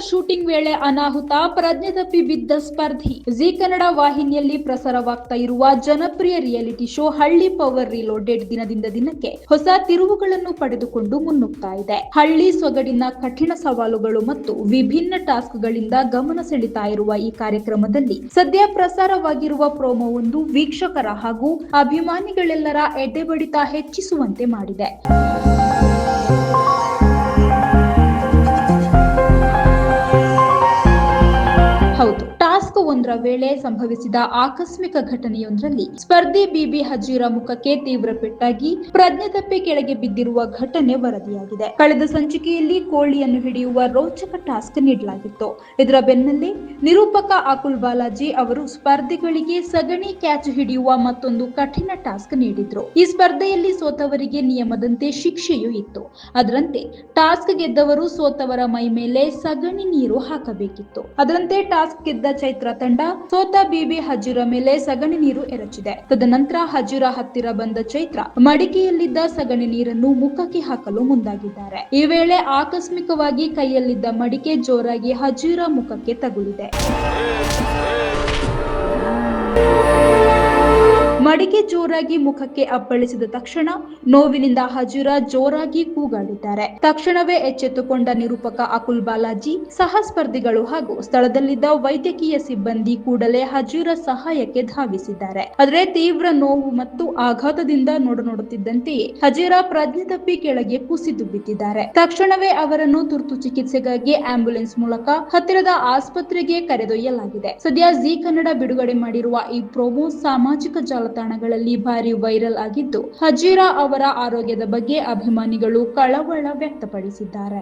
Shooting ವೇಳೆ ಅನಾಹುತ, ಪ್ರಜ್ಞೆ ತಪ್ಪಿ ಬಿದ್ದ ಸ್ಪರ್ಧಿ. ಜಿ ಕನ್ನಡ ವಾಹಿನಿಯಲ್ಲಿ ಪ್ರಸಾರವಾಗ್ತಾ ಇರುವ ಜನಪ್ರಿಯ ರಿಯಾಲಿಟಿ ಶೋ ಹಳ್ಳಿ ಪವರ್ ರಿಲೋಡೆಡ್ ದಿನದಿಂದ ದಿನಕ್ಕೆ ಹೊಸ ತಿರುವುಗಳನ್ನು ಪಡೆದುಕೊಂಡು ಮುನ್ನುಗ್ತಾ ಇದೆ. ಹಳ್ಳಿ ಸೊಗಡಿನ ಕಠಿಣ ಸವಾಲುಗಳು ಮತ್ತು ವಿಭಿನ್ನ ಟಾಸ್ಕ್ಗಳಿಂದ ಗಮನ ಸೆಳೀತಾ ಇರುವ ಈ ಕಾರ್ಯಕ್ರಮದಲ್ಲಿ ಸದ್ಯ ಪ್ರಸಾರವಾಗಿರುವ ಪ್ರೋಮೋ ಒಂದು ವೀಕ್ಷಕರ ಹಾಗೂ ಅಭಿಮಾನಿಗಳೆಲ್ಲರ ಎದೆಬಡಿತ ಹೆಚ್ಚಿಸುವಂತೆ ಮಾಡಿದೆ. ಹೌದು, ಟಾಸ್ಕ್ ಒಂದರ ವೇಳೆ ಸಂಭವಿಸಿದ ಆಕಸ್ಮಿಕ ಘಟನೆಯೊಂದರಲ್ಲಿ ಸ್ಪರ್ಧಿ ಬಿಬಿ ಹಜೀರಾ ಮುಖಕ್ಕೆ ತೀವ್ರ ಪೆಟ್ಟಾಗಿ ಪ್ರಜ್ಞೆ ತಪ್ಪಿ ಕೆಳಗೆ ಬಿದ್ದಿರುವ ಘಟನೆ ವರದಿಯಾಗಿದೆ. ಕಳೆದ ಸಂಚಿಕೆಯಲ್ಲಿ ಕೋಳಿಯನ್ನು ಹಿಡಿಯುವ ರೋಚಕ ಟಾಸ್ಕ್ ನೀಡಲಾಗಿತ್ತು. ಇದರ ಬೆನ್ನಲ್ಲೇ ನಿರೂಪಕ ಅಕುಲ್ ಬಾಲಾಜಿ ಅವರು ಸ್ಪರ್ಧಿಗಳಿಗೆ ಸಗಣಿ ಕ್ಯಾಚ್ ಹಿಡಿಯುವ ಮತ್ತೊಂದು ಕಠಿಣ ಟಾಸ್ಕ್ ನೀಡಿದ್ರು. ಈ ಸ್ಪರ್ಧೆಯಲ್ಲಿ ಸೋತವರಿಗೆ ನಿಯಮದಂತೆ ಶಿಕ್ಷೆಯೂ ಇತ್ತು. ಅದರಂತೆ ಟಾಸ್ಕ್ ಗೆದ್ದವರು ಸೋತವರ ಮೈ ಮೇಲೆ ಸಗಣಿ ನೀರು ಹಾಕಬೇಕಿತ್ತು. ಅದರಂತೆ ಟಾಸ್ಕ್ ಗೆದ್ದ ಚೈತ್ರ ತಂಡ ಸೋತ ಬಿಬಿ ಹಜೀರಾ ಮೇಲೆ ಸಗಣಿ ನೀರು ಎರಚಿದೆ. ತದನಂತರ ಹಜೀರಾ ಹತ್ತಿರ ಬಂದ ಚೈತ್ರ ಮಡಿಕೆಯಲ್ಲಿದ್ದ ಸಗಣಿ ನೀರನ್ನು ಮುಖಕ್ಕೆ ಹಾಕಲು ಮುಂದಾಗಿದ್ದಾರೆ. ಈ ವೇಳೆ ಆಕಸ್ಮಿಕವಾಗಿ ಕೈಯಲ್ಲಿದ್ದ ಮಡಿಕೆ ಜೋರಾಗಿ ಹಜೀರಾ ಮುಖಕ್ಕೆ ತಗುಲಿದೆ. ಮಡಿಕೆ ಜೋರಾಗಿ ಮುಖಕ್ಕೆ ಅಪ್ಪಳಿಸಿದ ತಕ್ಷಣ ನೋವಿನಿಂದ ಹಜೀರಾ ಜೋರಾಗಿ ಕೂಗಾಡಿದ್ದಾರೆ. ತಕ್ಷಣವೇ ಎಚ್ಚೆತ್ತುಕೊಂಡ ನಿರೂಪಕ ಅಕುಲ್ ಬಾಲಾಜಿ, ಸಹ ಸ್ಪರ್ಧಿಗಳು ಹಾಗೂ ಸ್ಥಳದಲ್ಲಿದ್ದ ವೈದ್ಯಕೀಯ ಸಿಬ್ಬಂದಿ ಕೂಡಲೇ ಹಜೀರಾ ಸಹಾಯಕ್ಕೆ ಧಾವಿಸಿದ್ದಾರೆ. ಆದರೆ ತೀವ್ರ ನೋವು ಮತ್ತು ಆಘಾತದಿಂದ ನೋಡುತ್ತಿದ್ದಂತೆಯೇ ಹಜೀರಾ ಪ್ರಜ್ಞೆ ತಪ್ಪಿ ಕೆಳಗೆ ಕುಸಿದು ಬಿದ್ದಿದ್ದಾರೆ. ತಕ್ಷಣವೇ ಅವರನ್ನು ತುರ್ತು ಚಿಕಿತ್ಸೆಗಾಗಿ ಆಂಬ್ಯುಲೆನ್ಸ್ ಮೂಲಕ ಹತ್ತಿರದ ಆಸ್ಪತ್ರೆಗೆ ಕರೆದೊಯ್ಯಲಾಗಿದೆ. ಸದ್ಯ ಜಿ ಕನ್ನಡ ಬಿಡುಗಡೆ ಮಾಡಿರುವ ಈ ಪ್ರೋಮೋ ಸಾಮಾಜಿಕ ಜಾಲತಾಣಗಳಲ್ಲಿ ಭಾರಿ ವೈರಲ್ ಆಗಿದ್ದು, ಹಜೀರಾ ಅವರ ಆರೋಗ್ಯದ ಬಗ್ಗೆ ಅಭಿಮಾನಿಗಳು ಕಳವಳ ವ್ಯಕ್ತಪಡಿಸಿದ್ದಾರೆ.